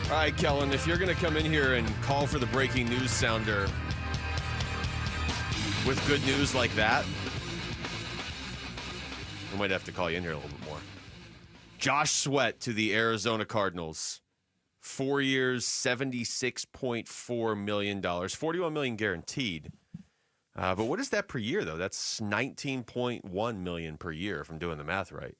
All right, Kellan, if you're going to come in here and call for the breaking news sounder with good news like that, we might have to call you in here a little bit more. Josh Sweat to the Arizona Cardinals. 4 years, $76.4 million. $41 million guaranteed. But what is that per year, though? That's $19.1 million per year, if I'm doing the math right.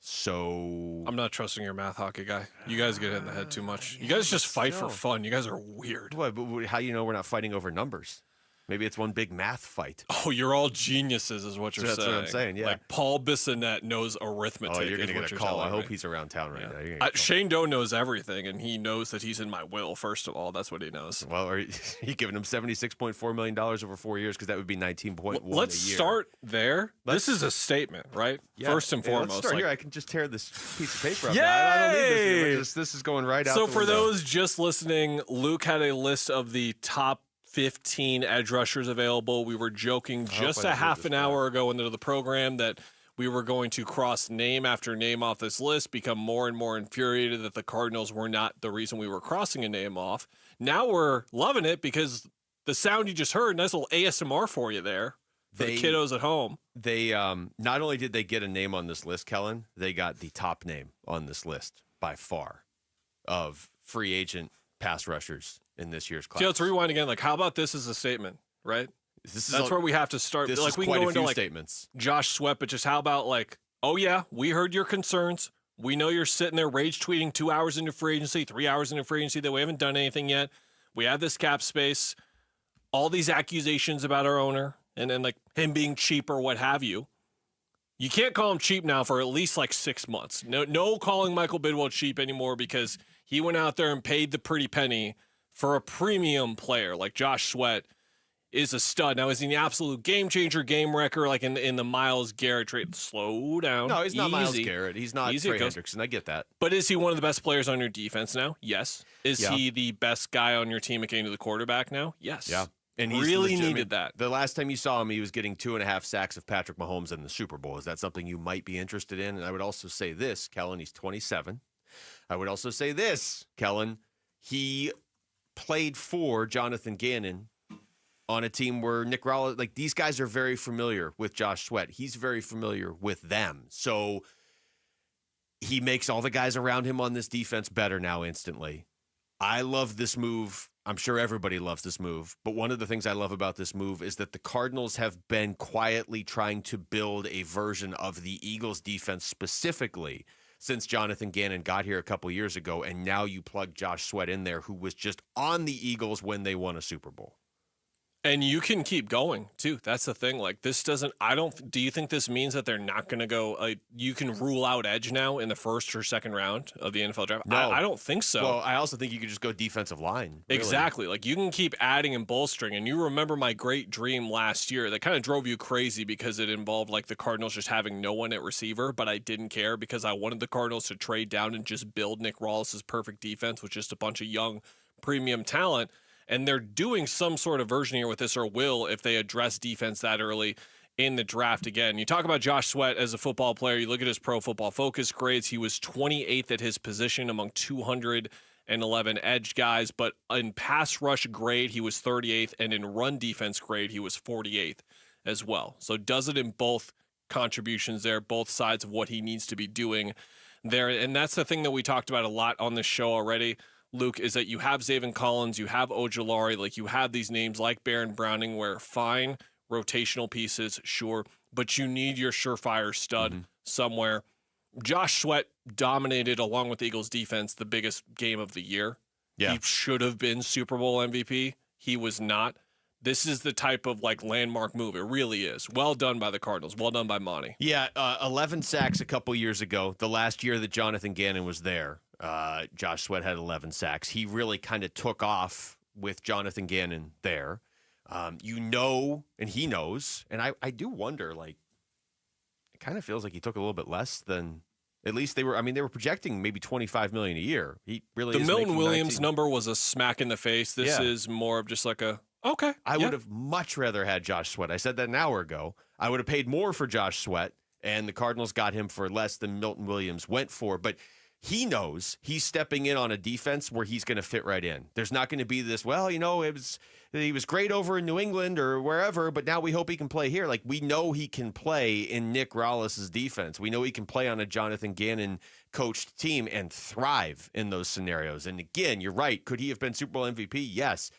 So I'm not trusting your math, hockey guy. You guys get hit in the head too much. You guys just fight for fun. You guys are weird. What, but how do you know we're not fighting over numbers? Maybe it's one big math fight. Oh, you're all geniuses is what you're saying. That's what I'm saying, yeah. Like Paul Bissonnette knows arithmetic. Oh, you're going to get a call. I hope he's around town right now. Shane Doe knows everything, and he knows that he's in my will, first of all. That's what he knows. Well, are you giving him $76.4 million over 4 years? Because that would be $19.1 a year. Let's start there. This is a statement, right? Yeah, first and foremost. Let's start here. I can just tear this piece of paper up. Yay! I don't need this. This is going right out So the for window. those just listening, Luke had a list of the top 15 edge rushers available. We were joking just a half an hour ago into the program that we were going to cross name after name off this list, become more and more infuriated that the Cardinals were not the reason we were crossing a name off. Now we're loving it because the sound you just heard, nice little ASMR for you there for the kiddos at home. They not only did they get a name on this list, Kellan, they got the top name on this list by far of free agent pass rushers in this year's class. See, let's rewind again. Like, how about this as a statement, right? That's where we have to start. This like, is we quite can go a few into statements. Josh Sweat, but just how about like, oh yeah, we heard your concerns. We know you're sitting there rage tweeting 2 hours into free agency, 3 hours into free agency that we haven't done anything yet. We have this cap space, all these accusations about our owner, and then like him being cheap or what have you. You can't call him cheap now for at least like 6 months. No calling Michael Bidwell cheap anymore because he went out there and paid the pretty penny for a premium player like Josh Sweat is a stud. Now, is he an absolute game changer, game wrecker, like in the Myles Garrett trade? Slow down. No, he's not Myles Garrett. He's not Trey Hendrickson. I get that. But is he one of the best players on your defense now? Yes. Is he the best guy on your team at getting to the quarterback now? Yes. Yeah. And he really needed that. The last time you saw him, he was getting 2.5 sacks of Patrick Mahomes in the Super Bowl. Is that something you might be interested in? And I would also say this, Kellan, he's 27. I would also say this, Kellan, he played for Jonathan Gannon on a team where Nick Rallis, like these guys are very familiar with Josh Sweat. He's very familiar with them. So he makes all the guys around him on this defense better now instantly. I love this move. I'm sure everybody loves this move. But one of the things I love about this move is that the Cardinals have been quietly trying to build a version of the Eagles defense specifically since Jonathan Gannon got here a couple years ago, and now you plug Josh Sweat in there, who was just on the Eagles when they won a Super Bowl. And you can keep going, too. That's the thing. Like, this doesn't – do you think this means that they're not going to go you can rule out edge now in the first or second round of the NFL draft? No. I don't think so. Well, I also think you could just go defensive line. Really. Exactly. Like, you can keep adding and bolstering. And you remember my great dream last year that kind of drove you crazy because it involved, like, the Cardinals just having no one at receiver, but I didn't care because I wanted the Cardinals to trade down and just build Nick Rallis' perfect defense with just a bunch of young premium talent. And they're doing some sort of version here with this, or will, if they address defense that early in the draft again. You talk about Josh Sweat as a football player. You look at his Pro Football Focus grades. He was 28th at his position among 211 edge guys. But in pass rush grade, he was 38th. And in run defense grade, he was 48th as well. So does it in both contributions there, both sides of what he needs to be doing there. And that's the thing that we talked about a lot on this show already, Luke, is that you have Zaven Collins, you have Ojulari, like you have these names like Baron Browning where fine, rotational pieces, sure, but you need your surefire stud somewhere. Josh Sweat dominated, along with the Eagles defense, the biggest game of the year. Yeah. He should have been Super Bowl MVP. He was not. This is the type of like landmark move. It really is. Well done by the Cardinals. Well done by Monty. Yeah, 11 sacks a couple years ago. The last year that Jonathan Gannon was there, Josh Sweat had 11 sacks. He really kind of took off with Jonathan Gannon there. And he knows, and I do wonder, like, it kind of feels like he took a little bit less than, at least they were projecting maybe $25 million a year. He really the Milton Williams number was a smack in the face. This is more of just like a, okay. I would have much rather had Josh Sweat. I said that an hour ago. I would have paid more for Josh Sweat, and the Cardinals got him for less than Milton Williams went for, but he knows he's stepping in on a defense where he's going to fit right in. There's not going to be this, well, he was great over in New England or wherever, but now we hope he can play here. Like, we know he can play in Nick Rallis's defense. We know he can play on a Jonathan Gannon coached team and thrive in those scenarios. And again, you're right. Could he have been Super Bowl MVP? Yes.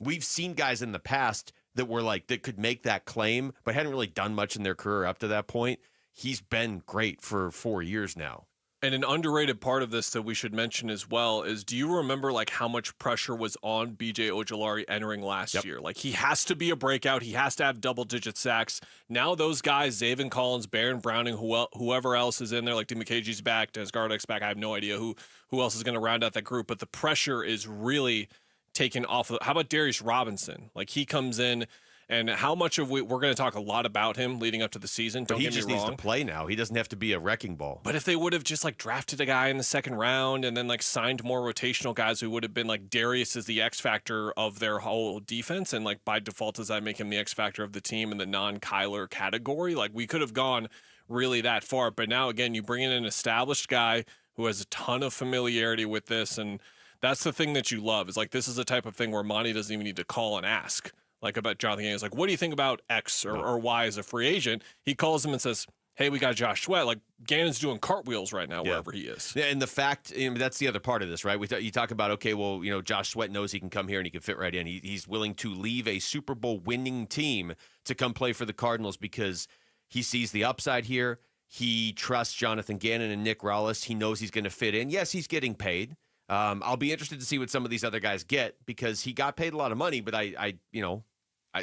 We've seen guys in the past that were like, that could make that claim, but hadn't really done much in their career up to that point. He's been great for 4 years now. And an underrated part of this that we should mention as well is, do you remember like how much pressure was on BJ Ojulari entering last year? Like, he has to be a breakout. He has to have double-digit sacks. Now those guys, Zaven Collins, Baron Browning, whoever else is in there, like DeMcKagey's back, Dennis Gardeck's back. I have no idea who else is going to round out that group. But the pressure is really taken off of. How about Darius Robinson? Like, he comes in. And how much of we're going to talk a lot about him leading up to the season. Don't get me wrong. He just needs to play now. He doesn't have to be a wrecking ball. But if they would have just like drafted a guy in the second round and then like signed more rotational guys who would have been like, Darius is the X factor of their whole defense, and like by default does that make him the X factor of the team in the non-Kyler category? Like, we could have gone really that far. But now again, you bring in an established guy who has a ton of familiarity with this, and that's the thing that you love. Is like, this is the type of thing where Monty doesn't even need to call and ask. Like, about Jonathan Gannon. He's like, what do you think about X or Y as a free agent? He calls him and says, hey, we got Josh Sweat. Like, Gannon's doing cartwheels right now wherever he is. Yeah, and the fact, that's the other part of this, right? You talk about, okay, well, Josh Sweat knows he can come here and he can fit right in. He's willing to leave a Super Bowl winning team to come play for the Cardinals because he sees the upside here. He trusts Jonathan Gannon and Nick Rallis. He knows he's going to fit in. Yes, he's getting paid. I'll be interested to see what some of these other guys get because he got paid a lot of money, but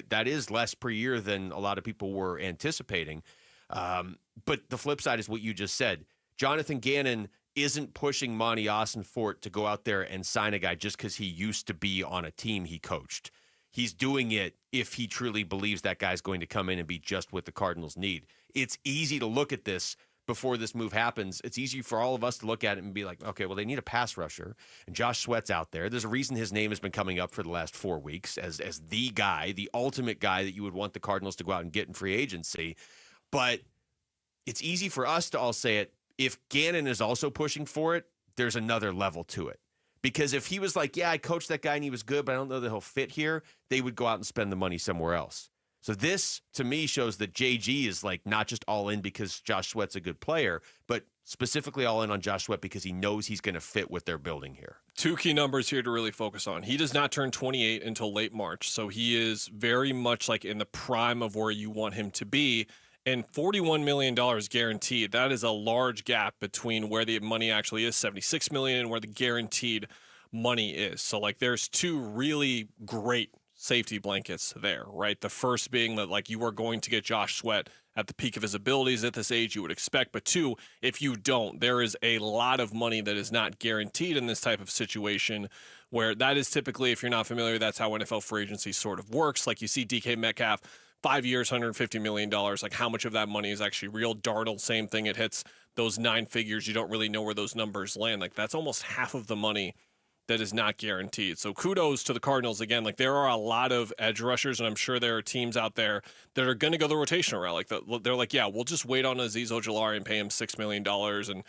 that is less per year than a lot of people were anticipating. But the flip side is what you just said. Jonathan Gannon isn't pushing Monty Ossenfort to go out there and sign a guy just because he used to be on a team he coached. He's doing it if he truly believes that guy's going to come in and be just what the Cardinals need. It's easy to look at this before this move happens. It's easy for all of us to look at it and be like, okay, well, they need a pass rusher, and Josh Sweat's out there. There's a reason his name has been coming up for the last 4 weeks as the guy, the ultimate guy that you would want the Cardinals to go out and get in free agency. But it's easy for us to all say it. If Gannon is also pushing for it, there's another level to it. Because if he was like, yeah, I coached that guy and he was good, but I don't know that he'll fit here, they would go out and spend the money somewhere else. So this, to me, shows that JG is like not just all in because Josh Sweat's a good player, but specifically all in on Josh Sweat because he knows he's going to fit what they're building here. 2 key numbers here to really focus on. He does not turn 28 until late March, so he is very much like in the prime of where you want him to be. And $41 million guaranteed, that is a large gap between where the money actually is, $76 million, and where the guaranteed money is. So like there's 2 really great safety blankets there, right? The first being that like you are going to get Josh Sweat at the peak of his abilities at this age you would expect. But 2, if you don't, there is a lot of money that is not guaranteed in this type of situation where that is typically, if you're not familiar, that's how NFL free agency sort of works. Like you see DK Metcalf, 5 years, $150 million. Like how much of that money is actually real? Darnold, same thing. It hits those 9 figures. You don't really know where those numbers land. Like that's almost half of the money that is not guaranteed. So kudos to the Cardinals again. Like there are a lot of edge rushers, and I'm sure there are teams out there that are going to go the rotational route. Like they're like, yeah, we'll just wait on Azeez Ojulari and pay him $6 million, and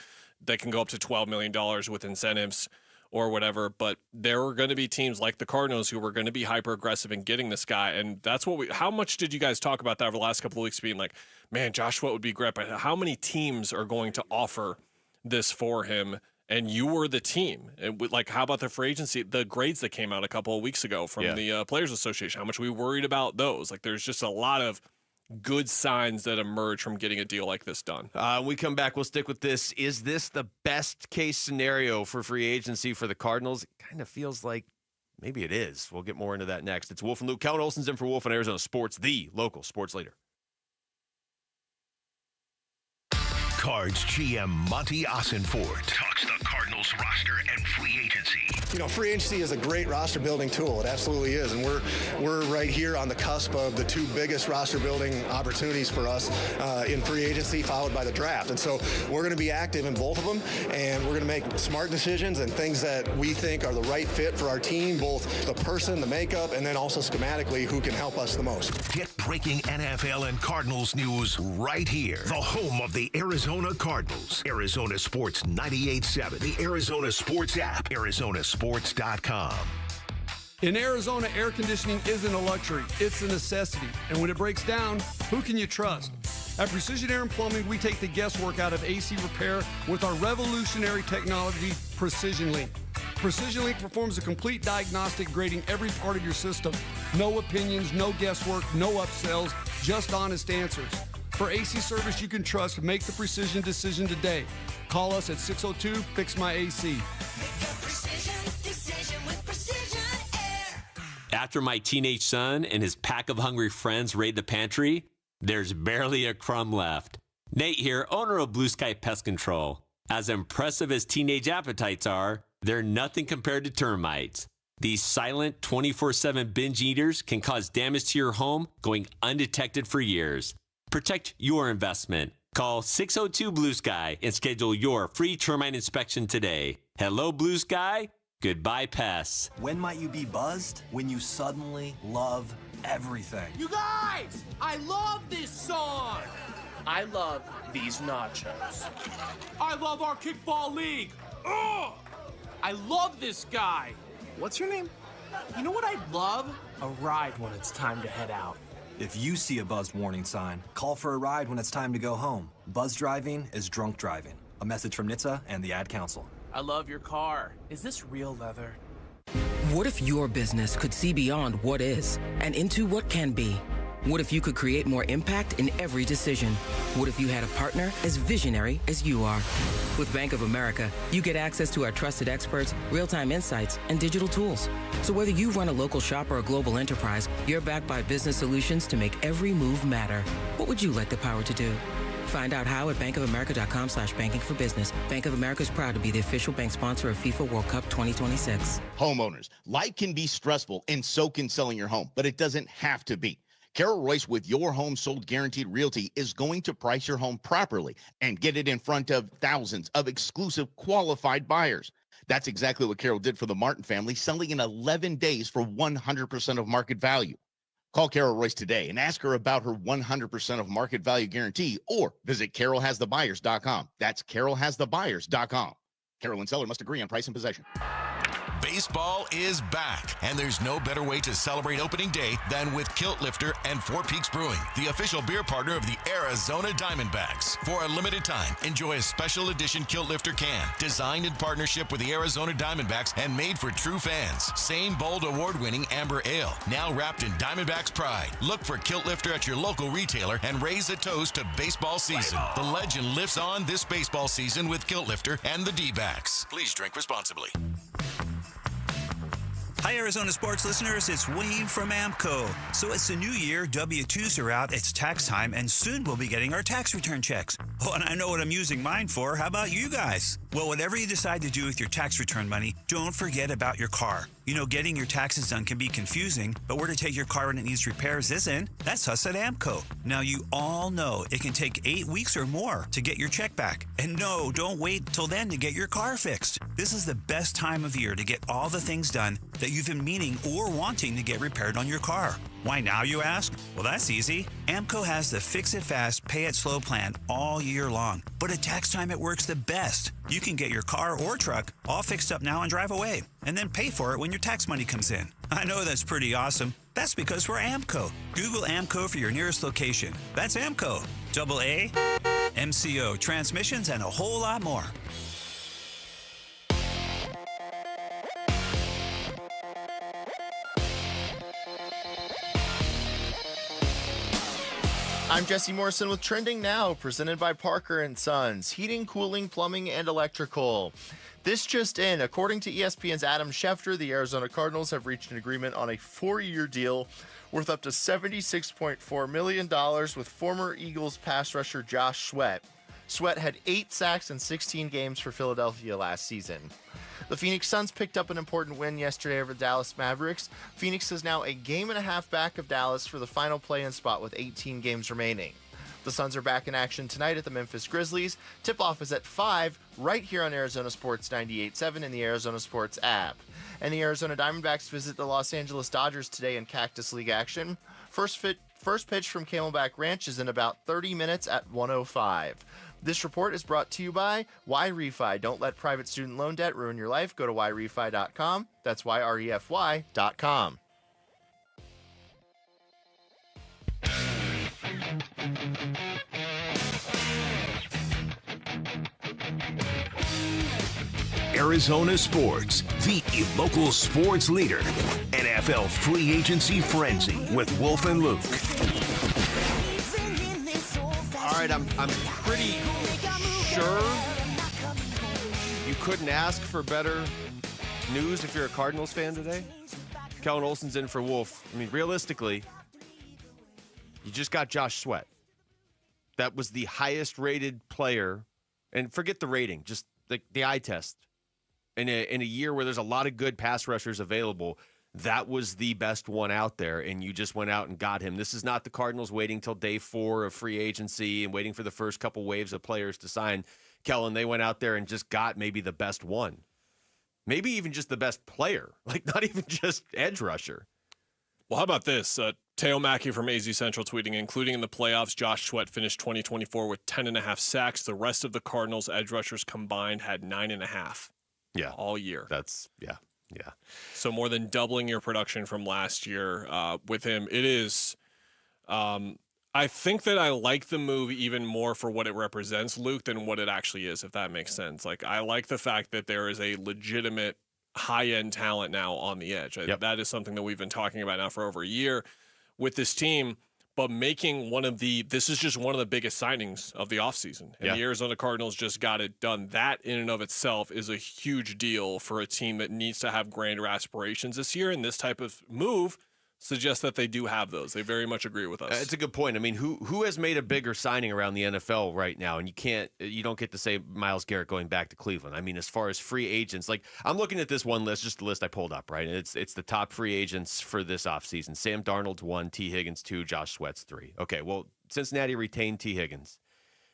they can go up to $12 million with incentives or whatever. But there are going to be teams like the Cardinals who are going to be hyper aggressive in getting this guy. And that's what how much did you guys talk about that over the last couple of weeks, being like, man, Josh Sweat would be great, but how many teams are going to offer this for him? And you were the team. And like, how about the free agency, the grades that came out a couple of weeks ago from the Players Association? How much we worried about those? Like, there's just a lot of good signs that emerge from getting a deal like this done. When we come back, we'll stick with this. Is this the best case scenario for free agency for the Cardinals? It kind of feels like maybe it is. We'll get more into that next. It's Wolf and Luke. Kellan Olson's in for Wolf on Arizona Sports, the local sports leader. Cards GM Monty Ossenfort talks the Cardinals roster and free agency. You know, free agency is a great roster building tool. It absolutely is. And we're right here on the cusp of the two biggest roster building opportunities for us in free agency, followed by the draft. And so we're going to be active in both of them, and we're going to make smart decisions and things that we think are the right fit for our team, both the person, the makeup, and then also schematically who can help us the most. Get breaking NFL and Cardinals news right here. The home of the Arizona Cardinals. Arizona Sports 98.7. The Arizona Sports app. ArizonaSports.com. In Arizona, air conditioning isn't a luxury, it's a necessity. And when it breaks down, who can you trust? At Precision Air and Plumbing, we take the guesswork out of AC repair with our revolutionary technology, Precision Link. Precision Link performs a complete diagnostic, grading every part of your system. No opinions, no guesswork, no upsells, just honest answers. For AC service you can trust, make the precision decision today. Call us at 602-FIX-MY-AC. Make a precision decision with Precision Air. After my teenage son and his pack of hungry friends raid the pantry, there's barely a crumb left. Nate here, owner of Blue Sky Pest Control. As impressive as teenage appetites are, they're nothing compared to termites. These silent 24/7 binge eaters can cause damage to your home going undetected for years. Protect your investment. Call 602 Blue Sky and schedule your free termite inspection today. Hello, Blue Sky. Goodbye, pests. When might you be buzzed? When you suddenly love everything. You guys, I love this song. I love these nachos. I love our kickball league. Ugh! I love this guy. What's your name? You know what I'd love? A ride when it's time to head out. If you see a buzzed warning sign, call for a ride when it's time to go home. Buzz driving is drunk driving. A message from NHTSA and the Ad Council. I love your car. Is this real leather? What if your business could see beyond what is and into what can be? What if you could create more impact in every decision? What if you had a partner as visionary as you are? With Bank of America, you get access to our trusted experts, real-time insights, and digital tools. So whether you run a local shop or a global enterprise, you're backed by business solutions to make every move matter. What would you like the power to do? Find out how at bankofamerica.com/banking for business. Bank of America is proud to be the official bank sponsor of FIFA World Cup 2026. Homeowners, life can be stressful and so can selling your home, but it doesn't have to be. Carol Royce with Your Home Sold Guaranteed Realty is going to price your home properly and get it in front of thousands of exclusive qualified buyers. That's exactly what Carol did for the Martin family, selling in 11 days for 100% of market value. Call Carol Royce today and ask her about her 100% of market value guarantee, or visit carolhasthebuyers.com. That's carolhasthebuyers.com. Carol and seller must agree on price and possession. Baseball is back, and there's no better way to celebrate opening day than with Kilt Lifter and Four Peaks Brewing, the official beer partner of the Arizona Diamondbacks. For a limited time, enjoy a special edition Kilt Lifter can, designed in partnership with the Arizona Diamondbacks and made for true fans. Same bold award-winning Amber Ale, now wrapped in Diamondbacks pride. Look for Kilt Lifter at your local retailer and raise a toast to baseball season. The legend lifts on this baseball season with Kilt Lifter and the D-backs. Please drink responsibly. Hi, Arizona sports listeners. It's Wayne from AMCO. So it's the new year, W-2s are out, it's tax time, and soon we'll be getting our tax return checks. Oh, and I know what I'm using mine for. How about you guys? Well, whatever you decide to do with your tax return money, don't forget about your car. You know, getting your taxes done can be confusing, but where to take your car when it needs repairs isn't. That's us at AMCO. Now, you all know it can take 8 weeks or more to get your check back. And no, don't wait till then to get your car fixed. This is the best time of year to get all the things done that you've been meaning or wanting to get repaired on your car. Why now, you ask? Well, that's easy. AMCO has the Fix It Fast, Pay It Slow plan all year long. But at tax time, it works the best. You can get your car or truck all fixed up now and drive away, and then pay for it when your tax money comes in. I know that's pretty awesome. That's because we're AMCO. Google AMCO for your nearest location. That's AMCO. AA, MCO, transmissions, and a whole lot more. I'm Jesse Morrison with Trending Now, presented by Parker & Sons, heating, cooling, plumbing, and electrical. This just in, according to ESPN's Adam Schefter, the Arizona Cardinals have reached an agreement on a 4-year deal worth up to $76.4 million with former Eagles pass rusher Josh Sweat. Sweat had 8 sacks in 16 games for Philadelphia last season. The Phoenix Suns picked up an important win yesterday over the Dallas Mavericks. Phoenix is now a game and a half back of Dallas for the final play-in spot with 18 games remaining. The Suns are back in action tonight at the Memphis Grizzlies. Tip-off is at 5 right here on Arizona Sports 98.7 in the Arizona Sports app. And the Arizona Diamondbacks visit the Los Angeles Dodgers today in Cactus League action. First pitch from Camelback Ranch is in about 30 minutes at 1:05. This report is brought to you by YRefi. Don't let private student loan debt ruin your life. Go to YRefi.com. That's YREFY.com. Arizona Sports, the local sports leader. NFL free agency frenzy with Wolf and Luke. All right, I'm pretty sure you couldn't ask for better news if you're a Cardinals fan today. Kellan Olson's in for Wolf. I mean, realistically, you just got Josh Sweat. That was the highest rated player, and forget the rating, just the eye test. In a year where there's a lot of good pass rushers available, that was the best one out there, and you just went out and got him. This is not the Cardinals waiting till day 4 of free agency and waiting for the first couple waves of players to sign. Kellan, they went out there and just got maybe the best one. Maybe even just the best player, like not even just edge rusher. Well, how about this? Teo Mackey from AZ Central tweeting, including in the playoffs, Josh Sweat finished 2024 with 10.5 sacks. The rest of the Cardinals edge rushers combined had 9.5. Yeah. All year. That's, yeah. So more than doubling your production from last year with him. It is, I think that I like the move even more for what it represents, Luke, than what it actually is, if that makes sense. Like, I like the fact that there is a legitimate high-end talent now on the edge. Yep. That is something that we've been talking about now for over a year with this team. But making this is just one of the biggest signings of the offseason. And the Arizona Cardinals just got it done. That in and of itself is a huge deal for a team that needs to have grander aspirations this year. And this type of move suggests that they do have those. They very much agree with us. It's a good point. I mean, who has made a bigger signing around the NFL right now? And you don't get to say Myles Garrett going back to Cleveland. I mean, as far as free agents, like I'm looking at this one list, just the list I pulled up, right? And it's the top free agents for this offseason. Sam Darnold's 1, T. Higgins 2, Josh Sweat's 3. Okay, well, Cincinnati retained T. Higgins,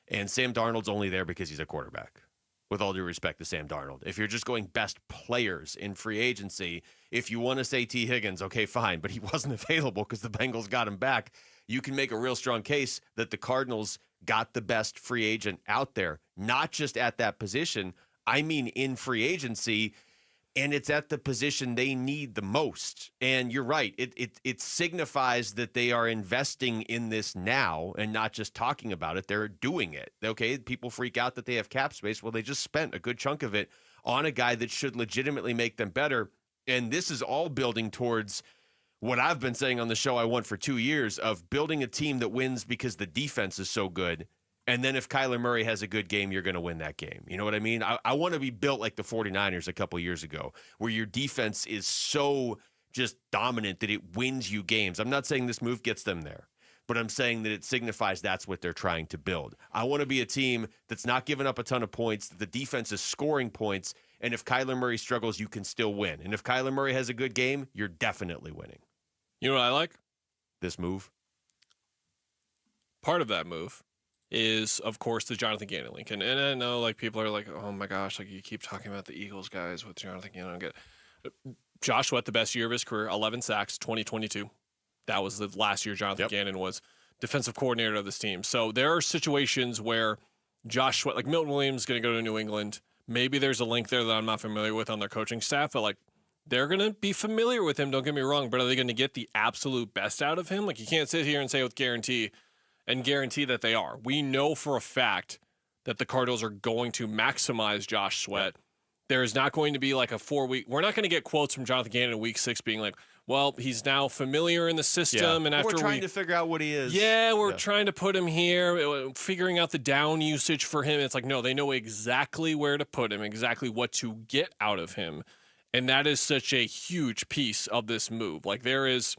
and Sam Darnold's only there because he's a quarterback. With all due respect to Sam Darnold. If you're just going best players in free agency, if you want to say T. Higgins, okay, fine, but he wasn't available because the Bengals got him back. You can make a real strong case that the Cardinals got the best free agent out there, not just at that position. I mean in free agency, and it's at the position they need the most. And you're right. It signifies that they are investing in this now and not just talking about it. They're doing it. Okay, people freak out that they have cap space. Well, they just spent a good chunk of it on a guy that should legitimately make them better. And this is all building towards what I've been saying on the show I want for 2 years of building a team that wins because the defense is so good. And then if Kyler Murray has a good game, you're going to win that game. You know what I mean? I want to be built like the 49ers a couple years ago, where your defense is so just dominant that it wins you games. I'm not saying this move gets them there, but I'm saying that it signifies that's what they're trying to build. I want to be a team that's not giving up a ton of points, that the defense is scoring points, and if Kyler Murray struggles, you can still win. And if Kyler Murray has a good game, you're definitely winning. You know what I like? This move. Part of that move is, of course, the Jonathan Gannon link. And I know, like, people are like, oh, my gosh, like, you keep talking about the Eagles guys with Jonathan Gannon. Josh Sweat, the best year of his career, 11 sacks, 2022. That was the last year Jonathan Gannon was defensive coordinator of this team. So there are situations where Josh Sweat, like Milton Williams is going to go to New England. Maybe there's a link there that I'm not familiar with on their coaching staff, but, like, they're going to be familiar with him, don't get me wrong, but are they going to get the absolute best out of him? Like, you can't sit here and say with guarantee that they are. We know for a fact that the Cardinals are going to maximize Josh Sweat. There is not going to be like a 4-week. We're not going to get quotes from Jonathan Gannon in week 6 being like, well, he's now familiar in the system. And after we're trying to figure out what he is. Yeah, we're trying to put him here, figuring out the down usage for him. It's like, no, they know exactly where to put him, exactly what to get out of him. And that is such a huge piece of this move. Like, there is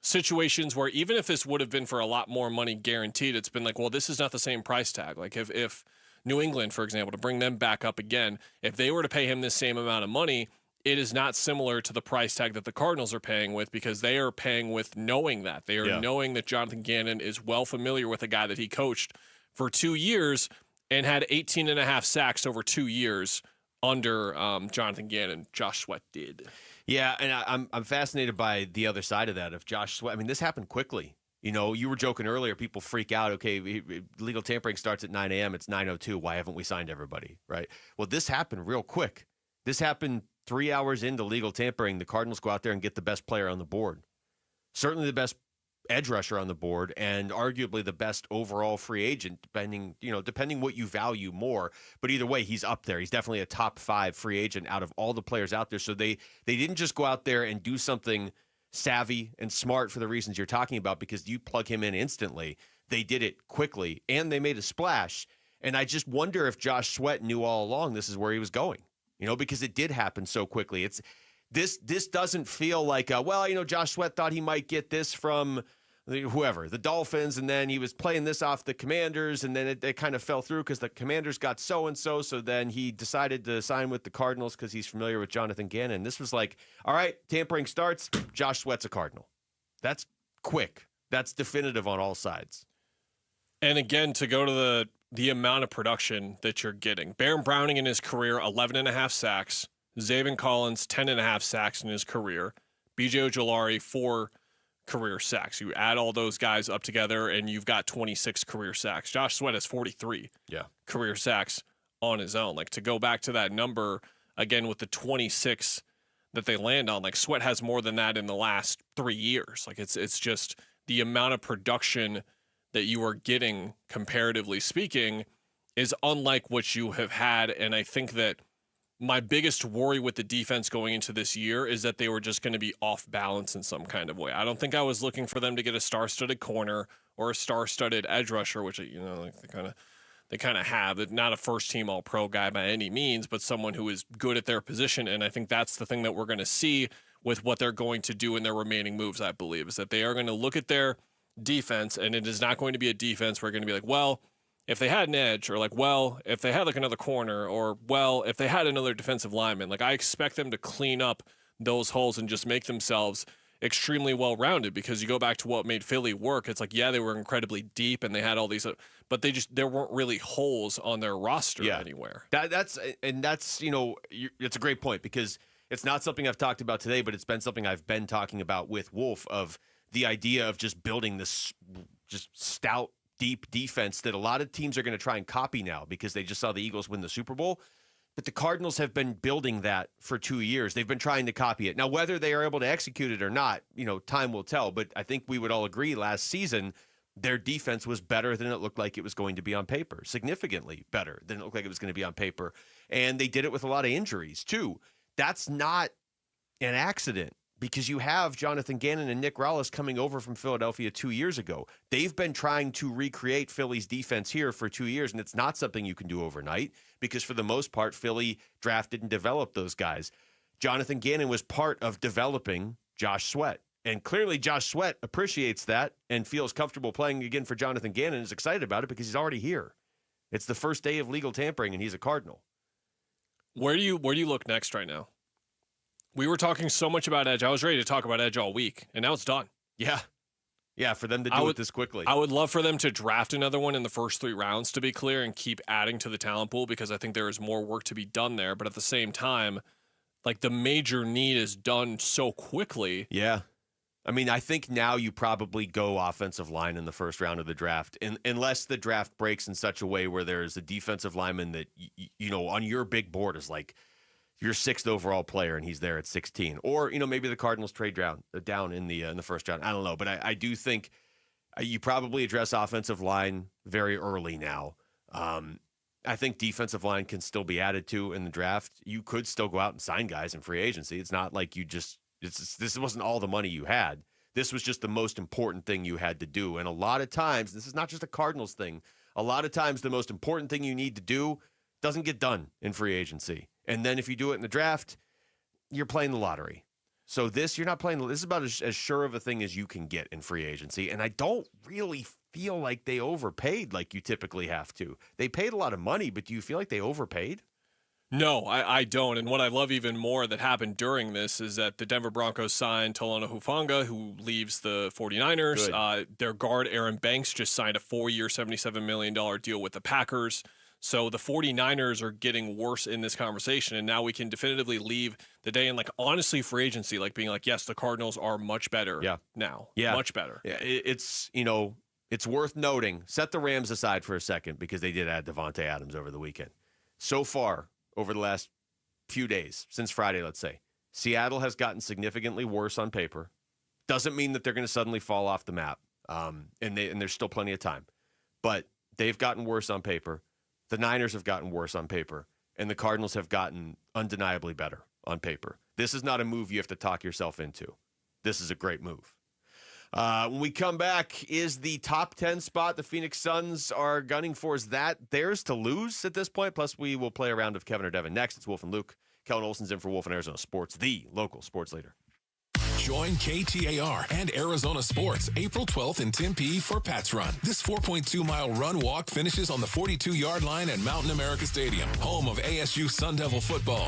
situations where even if this would have been for a lot more money guaranteed, it's been like, well, this is not the same price tag. Like, if New England, for example, to bring them back up again. If they were to pay him the same amount of money, it is not similar to the price tag that the Cardinals are paying with, because they are paying with knowing that. They are knowing that Jonathan Gannon is well familiar with a guy that he coached for 2 years and had 18 and a half sacks over 2 years under Jonathan Gannon. Josh Sweat did. Yeah, and I'm fascinated by the other side of that of Josh Sweat. I mean, this happened quickly. You know, you were joking earlier, people freak out. Okay, legal tampering starts at 9 a.m. It's 9:02. Why haven't we signed everybody, right? Well, this happened real quick. This happened 3 hours into legal tampering. The Cardinals go out there and get the best player on the board. Certainly the best edge rusher on the board, and arguably the best overall free agent, depending what you value more. But either way, he's up there. He's definitely a top 5 free agent out of all the players out there. So they didn't just go out there and do something savvy and smart for the reasons you're talking about because you plug him in instantly. They did it quickly, and they made a splash. And I just wonder if Josh Sweat knew all along this is where he was going, because it did happen so quickly. It's this doesn't feel like, Josh Sweat thought he might get this from whoever, the Dolphins, and then he was playing this off the Commanders, and then it kind of fell through because the Commanders got so-and-so, so then he decided to sign with the Cardinals because he's familiar with Jonathan Gannon. This was like, all right, tampering starts, Josh Sweat's a Cardinal. That's quick. That's definitive on all sides. And again, to go to the amount of production that you're getting. Baron Browning in his career, 11 and a half sacks. Zaven Collins, 10 and a half sacks in his career. B.J. Ojulari, 4 career sacks. You add all those guys up together, and you've got 26 career sacks. Josh Sweat has 43 career sacks on his own. Like, to go back to that number, again, with the 26 that they land on, like, Sweat has more than that in the last 3 years. Like, it's just the amount of production that you are getting, comparatively speaking, is unlike what you have had. And I think that my biggest worry with the defense going into this year is that they were just going to be off balance in some kind of way. I don't think I was looking for them to get a star-studded corner or a star-studded edge rusher, which they kind of have. Not a first-team All-Pro guy by any means, but someone who is good at their position. And I think that's the thing that we're going to see with what they're going to do in their remaining moves, I believe, is that they are going to look at their defense, and it is not going to be a defense where we're going to be like, well, if they had an edge, or like, well, if they had like another corner, or well, if they had another defensive lineman, like I expect them to clean up those holes and just make themselves extremely well-rounded, because you go back to what made Philly work. It's like, yeah, they were incredibly deep and they had all these, but there weren't really holes on their roster anywhere. That's it's a great point, because it's not something I've talked about today, but it's been something I've been talking about with Wolf, of the idea of just building this just stout, deep defense that a lot of teams are going to try and copy now because they just saw the Eagles win the Super Bowl. But the Cardinals have been building that for 2 years. They've been trying to copy it. Now, whether they are able to execute it or not, time will tell. But I think we would all agree last season, their defense was better than it looked like it was going to be on paper. Significantly better than it looked like it was going to be on paper. And they did it with a lot of injuries, too. That's not an accident, because you have Jonathan Gannon and Nick Rallis coming over from Philadelphia 2 years ago. They've been trying to recreate Philly's defense here for 2 years, and it's not something you can do overnight, because for the most part, Philly drafted and developed those guys. Jonathan Gannon was part of developing Josh Sweat, and clearly Josh Sweat appreciates that and feels comfortable playing again for Jonathan Gannon and is excited about it because he's already here. It's the first day of legal tampering, and he's a Cardinal. Where do you look next right now? We were talking so much about edge. I was ready to talk about edge all week, and now it's done. Yeah. Yeah, for them to do it this quickly. I would love for them to draft another one in the first 3 rounds, to be clear, and keep adding to the talent pool, because I think there is more work to be done there. But at the same time, like, the major need is done so quickly. Yeah. I mean, I think now you probably go offensive line in the first round of the draft, unless the draft breaks in such a way where there's a defensive lineman that, on your big board is like your 6th overall player, and he's there at 16. Or, maybe the Cardinals trade down in the first round. I don't know. But I do think you probably address offensive line very early now. I think defensive line can still be added to in the draft. You could still go out and sign guys in free agency. It's not like this wasn't all the money you had. This was just the most important thing you had to do. And a lot of times, this is not just a Cardinals thing. A lot of times, the most important thing you need to do doesn't get done in free agency. And then if you do it in the draft, you're playing the lottery. So you're not playing. This is about as sure of a thing as you can get in free agency. And I don't really feel like they overpaid like you typically have to. They paid a lot of money, but do you feel like they overpaid? No, I don't. And what I love even more that happened during this is that the Denver Broncos signed Talanoa Hufanga, who leaves the 49ers. Their guard, Aaron Banks, just signed a 4-year, $77 million deal with the Packers. So the 49ers are getting worse in this conversation. And now we can definitively leave the day in, like, honestly, free agency, like being like, yes, the Cardinals are much better now. Yeah. Much better. Yeah, it's worth noting. Set the Rams aside for a second because they did add Devontae Adams over the weekend. So far, over the last few days, since Friday, let's say, Seattle has gotten significantly worse on paper. Doesn't mean that they're going to suddenly fall off the map, and there's still plenty of time. But they've gotten worse on paper. The Niners have gotten worse on paper, and the Cardinals have gotten undeniably better on paper. This is not a move you have to talk yourself into. This is a great move. When we come back, is the top 10 spot the Phoenix Suns are gunning for, is that theirs to lose at this point? Plus, we will play a round of Kevin or Devin next. It's Wolf and Luke. Kellan Olson's in for Wolf and Arizona Sports, the local sports leader. Join KTAR and Arizona Sports April 12th in Tempe for Pats Run. This 4.2-mile run-walk finishes on the 42-yard line at Mountain America Stadium, home of ASU Sun Devil football.